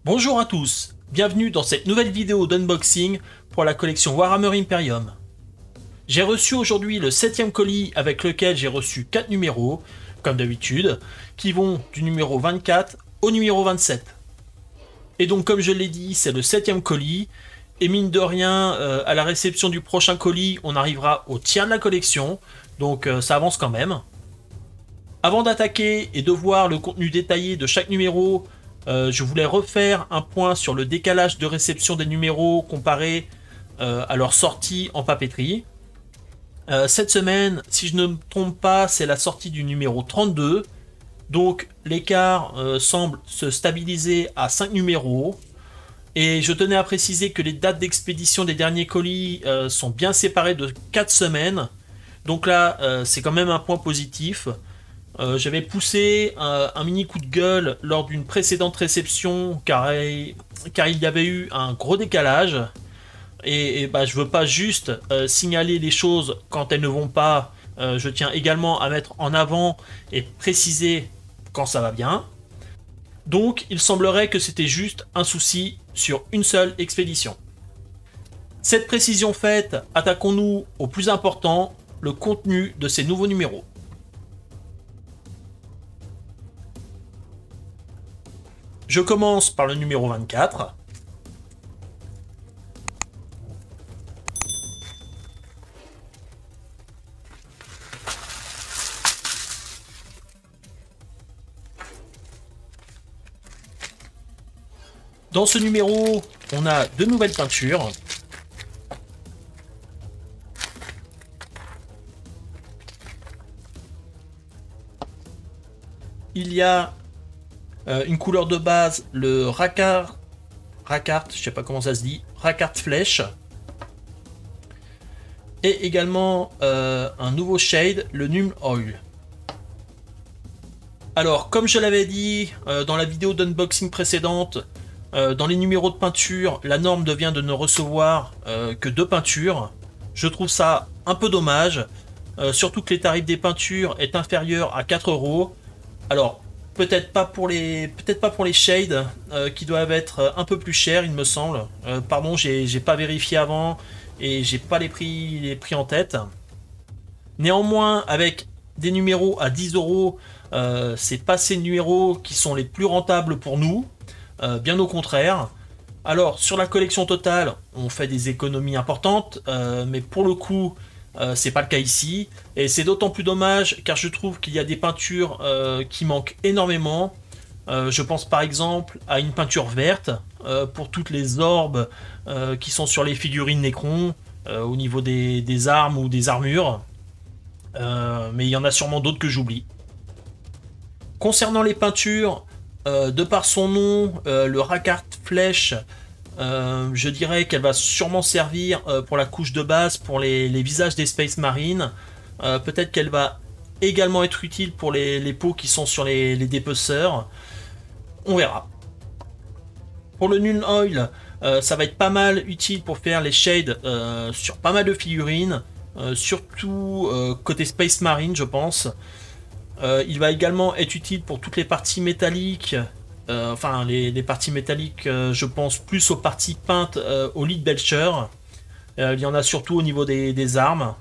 Bonjour à tous, bienvenue dans cette nouvelle vidéo d'unboxing pour la collection Warhammer Imperium. J'ai reçu aujourd'hui le 7e colis avec lequel j'ai reçu 4 numéros, comme d'habitude, qui vont du numéro 24 au numéro 27. Et donc comme je l'ai dit, c'est le 7e colis, et mine de rien, à la réception du prochain colis, on arrivera au tiers de la collection, donc ça avance quand même. Avant d'attaquer et de voir le contenu détaillé de chaque numéro, je voulais refaire un point sur le décalage de réception des numéros comparé à leur sortie en papeterie. Cette semaine, si je ne me trompe pas, c'est la sortie du numéro 32. Donc l'écart semble se stabiliser à 5 numéros. Et je tenais à préciser que les dates d'expédition des derniers colis sont bien séparées de 4 semaines. Donc là, c'est quand même un point positif. J'avais poussé un mini coup de gueule lors d'une précédente réception car il y avait eu un gros décalage et bah, je veux pas juste signaler les choses quand elles ne vont pas, je tiens également à mettre en avant et préciser quand ça va bien. Donc il semblerait que c'était juste un souci sur une seule expédition. Cette précision faite, attaquons-nous au plus important, le contenu de ces nouveaux numéros. Je commence par le numéro 24. Dans ce numéro, on a deux nouvelles peintures. Il y a une couleur de base, le Rackart, je sais pas comment ça se dit, Rackart Flèche. Et également un nouveau shade, le Nuln Oil. Alors, comme je l'avais dit dans la vidéo d'unboxing précédente, dans les numéros de peinture, la norme devient de ne recevoir que 2 peintures. Je trouve ça un peu dommage, surtout que les tarifs des peintures est inférieur à 4 €. Alors, peut-être pas pour les shades qui doivent être un peu plus chers, il me semble. Pardon, j'ai pas vérifié avant et j'ai pas les prix en tête. Néanmoins, avec des numéros à 10 €, c'est pas ces numéros qui sont les plus rentables pour nous, bien au contraire. Alors, sur la collection totale, on fait des économies importantes, mais pour le coup, c'est pas le cas ici, et c'est d'autant plus dommage car je trouve qu'il y a des peintures qui manquent énormément. Je pense par exemple à une peinture verte pour toutes les orbes qui sont sur les figurines Necron au niveau des armes ou des armures, mais il y en a sûrement d'autres que j'oublie. Concernant les peintures, de par son nom, le Rackart Flèche, je dirais qu'elle va sûrement servir pour la couche de base pour les visages des Space Marines. Peut-être qu'elle va également être utile pour les peaux qui sont sur les dépeceurs. On verra. Pour le Nuln Oil, ça va être pas mal utile pour faire les shades sur pas mal de figurines, surtout côté Space Marine, je pense. Il va également être utile pour toutes les parties métalliques. Enfin, les parties métalliques, je pense plus aux parties peintes au lead belcher. Il y en a surtout au niveau des armes.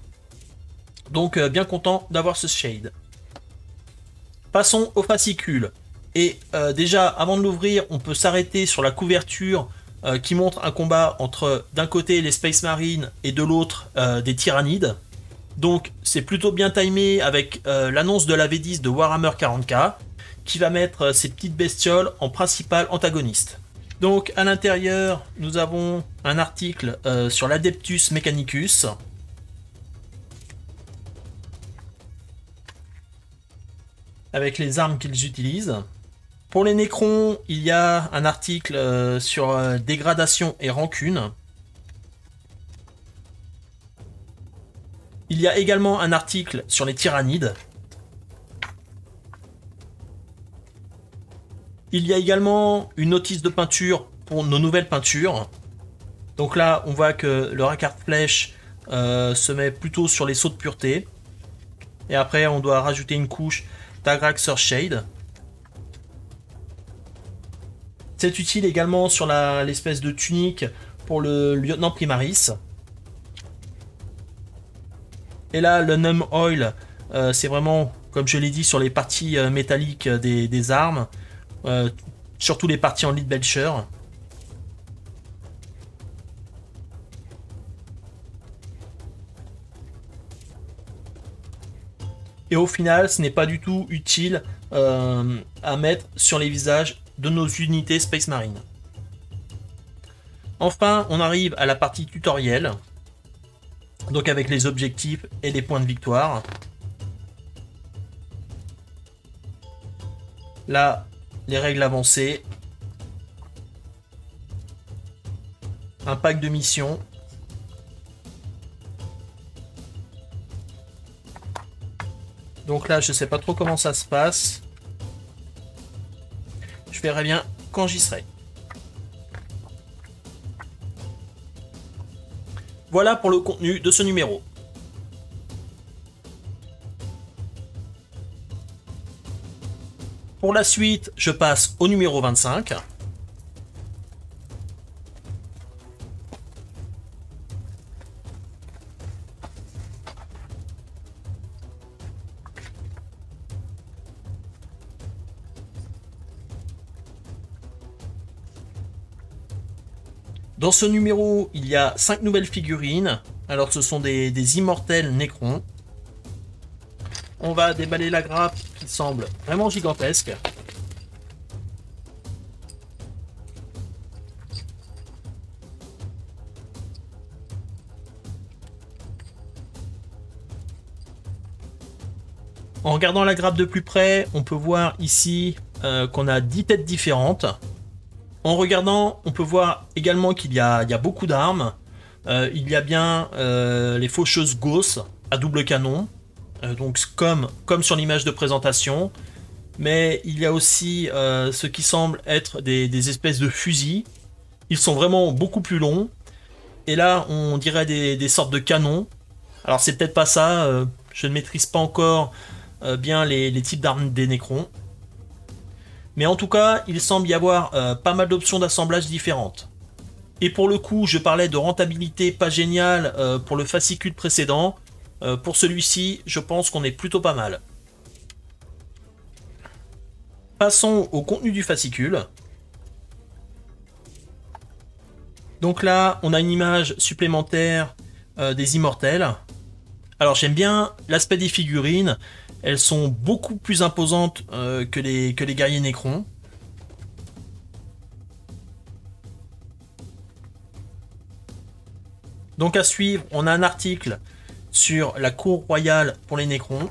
Donc, bien content d'avoir ce shade. Passons au fascicule. Et déjà, avant de l'ouvrir, on peut s'arrêter sur la couverture qui montre un combat entre, d'un côté, les Space Marines et de l'autre, des Tyrannides. Donc, c'est plutôt bien timé avec l'annonce de la V10 de Warhammer 40K. Qui va mettre ces petites bestioles en principal antagoniste. Donc à l'intérieur, nous avons un article sur l'Adeptus Mechanicus. Avec les armes qu'ils utilisent. Pour les Necrons, il y a un article sur dégradation et rancune. Il y a également un article sur les Tyrannides. Il y a également une notice de peinture pour nos nouvelles peintures. Donc là, on voit que le Rackart Flèche se met plutôt sur les sauts de pureté. Et après, on doit rajouter une couche d'Agraxer Shade. C'est utile également sur l'espèce de tunique pour le lieutenant Primaris. Et là, le Numb Oil, c'est vraiment, comme je l'ai dit, sur les parties métalliques des armes, surtout les parties en lead belcher. Et au final, ce n'est pas du tout utile à mettre sur les visages de nos unités Space Marine. Enfin, on arrive à la partie tutoriel, donc avec les objectifs et les points de victoire. Là, les règles avancées. Un pack de missions. Donc là, je sais pas trop comment ça se passe. Je verrai bien quand j'y serai. Voilà pour le contenu de ce numéro. Pour la suite, je passe au numéro 25. Dans ce numéro, il y a 5 nouvelles figurines. Alors ce sont des immortels Necrons. On va déballer la grappe qui semble vraiment gigantesque. En regardant la grappe de plus près, on peut voir ici qu'on a 10 têtes différentes. En regardant, on peut voir également qu'il y a beaucoup d'armes. Il y a bien les faucheuses Gauss à double canon, donc comme sur l'image de présentation. Mais il y a aussi ce qui semble être des espèces de fusils. Ils sont vraiment beaucoup plus longs. Et là, on dirait des sortes de canons. Alors c'est peut-être pas ça, je ne maîtrise pas encore bien les types d'armes des Necrons. Mais en tout cas, il semble y avoir pas mal d'options d'assemblage différentes. Et pour le coup, je parlais de rentabilité pas géniale pour le fascicule précédent. Pour celui-ci, je pense qu'on est plutôt pas mal. Passons au contenu du fascicule. Donc là, on a une image supplémentaire des immortels. Alors j'aime bien l'aspect des figurines. Elles sont beaucoup plus imposantes que les guerriers Necrons. Donc à suivre, on a un article sur la cour royale pour les Necrons.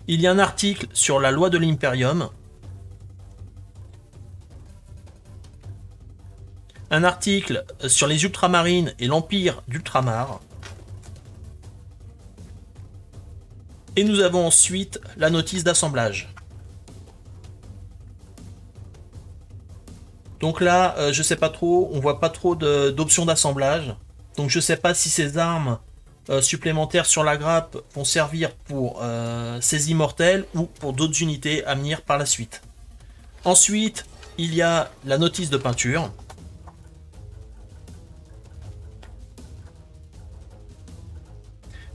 Il y a un article sur la loi de l'Imperium. Un article sur les ultramarines et l'empire d'Ultramar. Et nous avons ensuite la notice d'assemblage. Donc là, je sais pas trop, on voit pas trop d'options d'assemblage. Donc je sais pas si ces armes supplémentaires sur la grappe vont servir pour ces immortels ou pour d'autres unités à venir par la suite. Ensuite, il y a la notice de peinture.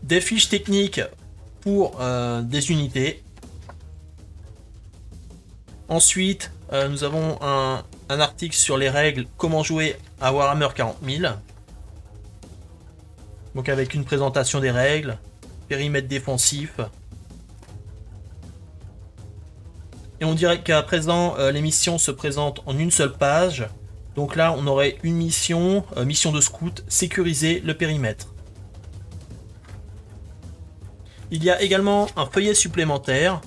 Des fiches techniques pour des unités. Ensuite, nous avons un article sur les règles comment jouer à Warhammer 40 000. Donc avec une présentation des règles, périmètre défensif. Et on dirait qu'à présent, les missions se présentent en une seule page. Donc là, on aurait une mission, mission de scout, sécuriser le périmètre. Il y a également un feuillet supplémentaire,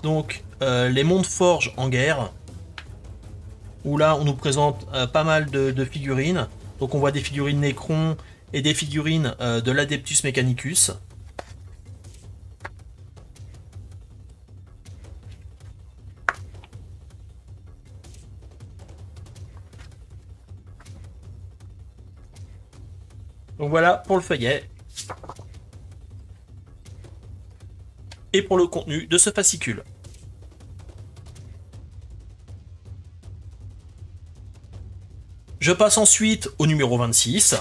donc les mondes forges en guerre, où là on nous présente pas mal de figurines. Donc on voit des figurines Necrons et des figurines de l'Adeptus Mechanicus. Donc voilà pour le feuillet. Et pour le contenu de ce fascicule. Je passe ensuite au numéro 26.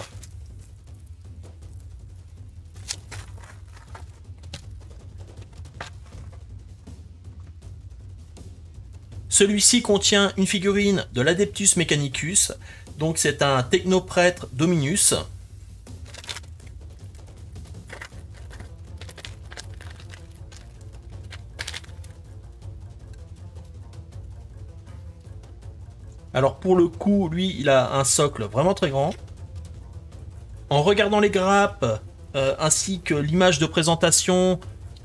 Celui-ci contient une figurine de l'Adeptus Mechanicus, donc c'est un technoprêtre Dominus. Alors pour le coup, lui, il a un socle vraiment très grand. En regardant les grappes, ainsi que l'image de présentation,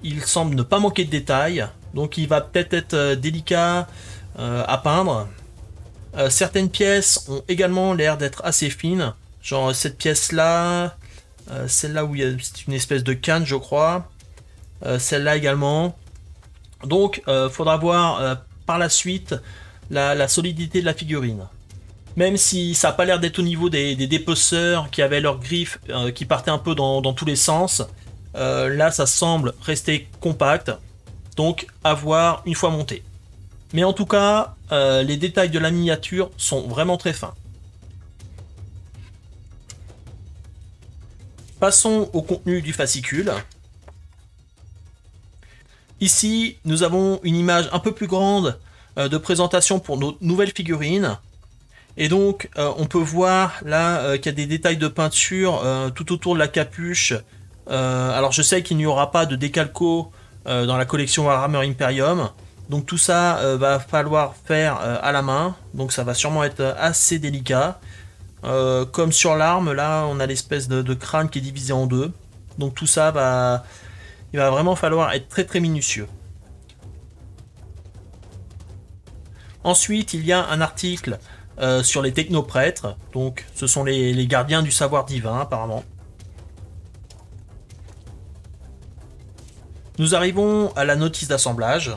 il semble ne pas manquer de détails, donc il va peut-être être délicat à peindre. Certaines pièces ont également l'air d'être assez fines, genre cette pièce-là, celle-là où c'est une espèce de canne, je crois, celle-là également. Donc, faudra voir par la suite la solidité de la figurine. Même si ça n'a pas l'air d'être au niveau des dépeceurs qui avaient leurs griffes qui partaient un peu dans tous les sens, là ça semble rester compact, donc à voir une fois monté. Mais en tout cas, les détails de la miniature sont vraiment très fins. Passons au contenu du fascicule. Ici, nous avons une image un peu plus grande de présentation pour nos nouvelles figurines. Et donc, on peut voir là qu'il y a des détails de peinture tout autour de la capuche. Alors, je sais qu'il n'y aura pas de décalco dans la collection Warhammer Imperium. Donc tout ça va falloir faire à la main, donc ça va sûrement être assez délicat. Comme sur l'arme, là on a l'espèce de crâne qui est divisé en deux. Donc tout ça il va vraiment falloir être très très minutieux. Ensuite il y a un article sur les technoprêtres, donc ce sont les gardiens du savoir divin apparemment. Nous arrivons à la notice d'assemblage.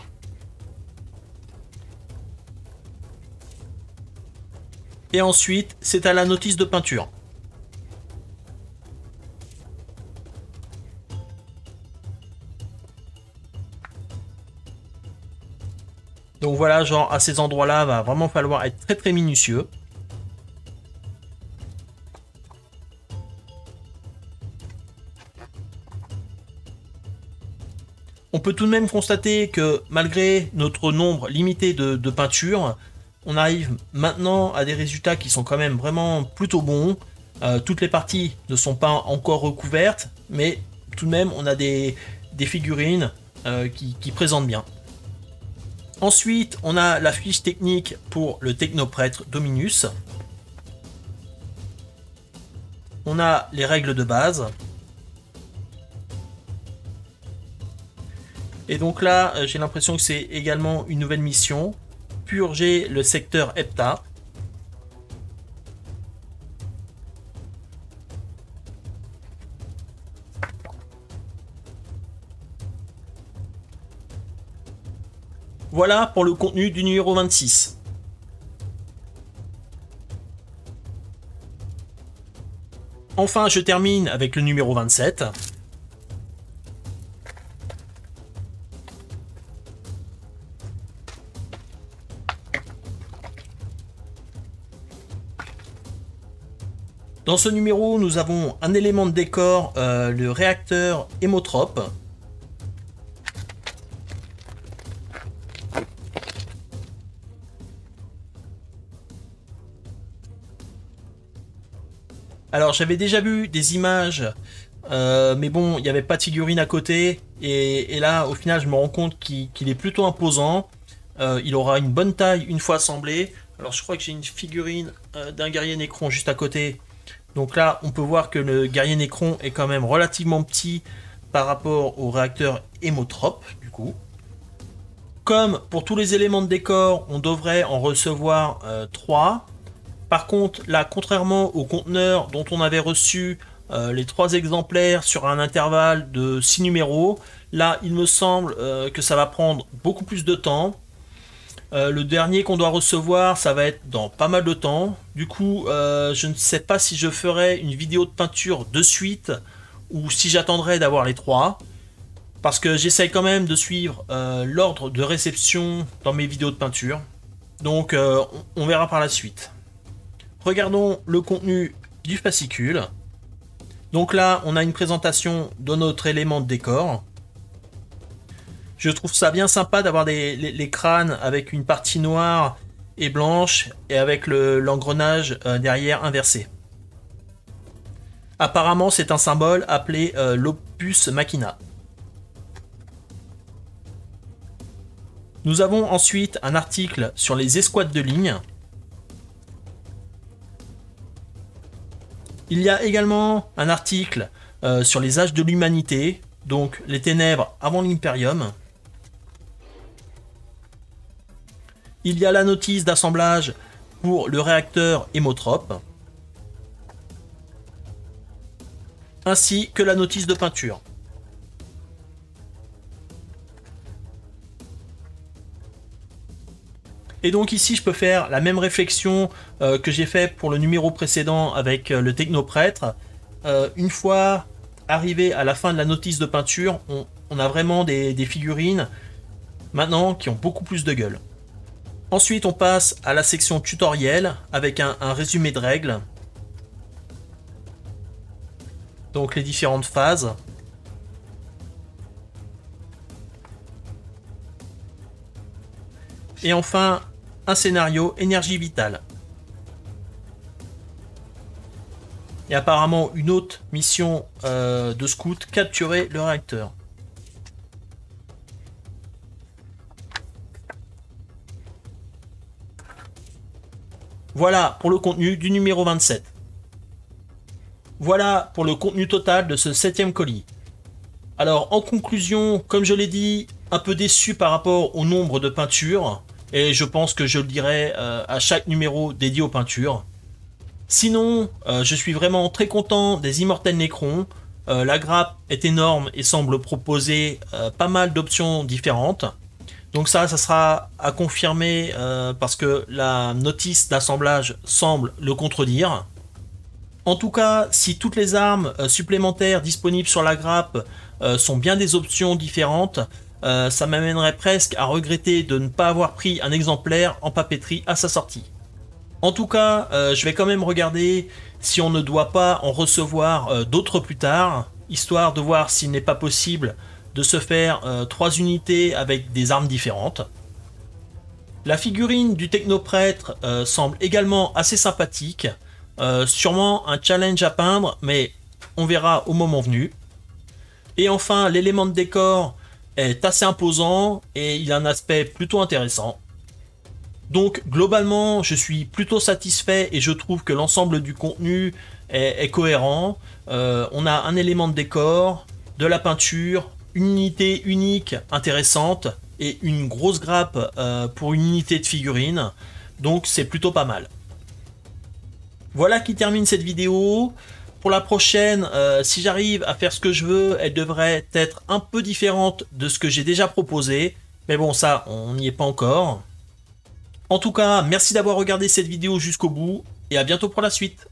Et ensuite, c'est à la notice de peinture. Donc voilà, genre à ces endroits-là, va vraiment falloir être très très minutieux. On peut tout de même constater que malgré notre nombre limité de peintures, on arrive maintenant à des résultats qui sont quand même vraiment plutôt bons. Toutes les parties ne sont pas encore recouvertes, mais tout de même on a des figurines qui présentent bien. Ensuite, on a la fiche technique pour le technoprêtre Dominus. On a les règles de base. Et donc là, j'ai l'impression que c'est également une nouvelle mission. Purger le secteur Hepta. Voilà pour le contenu du numéro 26. Enfin, je termine avec le numéro 27. Dans ce numéro, nous avons un élément de décor, le réacteur hémotrope. Alors j'avais déjà vu des images, mais bon, il n'y avait pas de figurine à côté, et là au final je me rends compte qu'il est plutôt imposant. Il aura une bonne taille une fois assemblé. Alors je crois que j'ai une figurine d'un guerrier Necron juste à côté. Donc là on peut voir que le guerrier Necron est quand même relativement petit par rapport au réacteur hémotrope du coup. Comme pour tous les éléments de décor, on devrait en recevoir 3. Par contre, là, contrairement au conteneur dont on avait reçu les 3 exemplaires sur un intervalle de 6 numéros, là, il me semble que ça va prendre beaucoup plus de temps. Le dernier qu'on doit recevoir, ça va être dans pas mal de temps. Du coup, je ne sais pas si je ferai une vidéo de peinture de suite ou si j'attendrai d'avoir les 3. Parce que j'essaye quand même de suivre l'ordre de réception dans mes vidéos de peinture. Donc, on verra par la suite. regardons le contenu du fascicule. Donc là, on a une présentation de notre élément de décor. Je trouve ça bien sympa d'avoir les crânes avec une partie noire et blanche et avec l'engrenage derrière inversé. Apparemment, c'est un symbole appelé l'Opus Machina. Nous avons ensuite un article sur les escouades de ligne. Il y a également un article sur les âges de l'humanité, donc les ténèbres avant l'Imperium. Il y a la notice d'assemblage pour le réacteur hémotrope, ainsi que la notice de peinture. Et donc ici, je peux faire la même réflexion que j'ai fait pour le numéro précédent avec le technoprêtre. Une fois arrivé à la fin de la notice de peinture, on a vraiment des figurines maintenant qui ont beaucoup plus de gueule. Ensuite, on passe à la section tutoriel avec un résumé de règles. Donc les différentes phases. Et enfin, un scénario énergie vitale. Et apparemment une autre mission de scout, capturer le réacteur. Voilà pour le contenu du numéro 27. Voilà pour le contenu total de ce 7e colis. Alors en conclusion, comme je l'ai dit, un peu déçu par rapport au nombre de peintures. Et je pense que je le dirai à chaque numéro dédié aux peintures. Sinon, je suis vraiment très content des Immortels Necrons. La grappe est énorme et semble proposer pas mal d'options différentes. Donc ça sera à confirmer parce que la notice d'assemblage semble le contredire. En tout cas, si toutes les armes supplémentaires disponibles sur la grappe sont bien des options différentes, ça m'amènerait presque à regretter de ne pas avoir pris un exemplaire en papeterie à sa sortie. En tout cas, je vais quand même regarder si on ne doit pas en recevoir d'autres plus tard, histoire de voir s'il n'est pas possible de se faire 3 unités avec des armes différentes. La figurine du technoprêtre semble également assez sympathique, sûrement un challenge à peindre, mais on verra au moment venu. Et enfin, l'élément de décor est assez imposant et il a un aspect plutôt intéressant. Donc globalement, je suis plutôt satisfait et je trouve que l'ensemble du contenu est cohérent. On a un élément de décor, de la peinture, une unité unique intéressante et une grosse grappe pour une unité de figurines. Donc c'est plutôt pas mal. Voilà qui termine cette vidéo. Pour la prochaine, si j'arrive à faire ce que je veux, elle devrait être un peu différente de ce que j'ai déjà proposé. Mais bon, ça, on n'y est pas encore. En tout cas, merci d'avoir regardé cette vidéo jusqu'au bout et à bientôt pour la suite.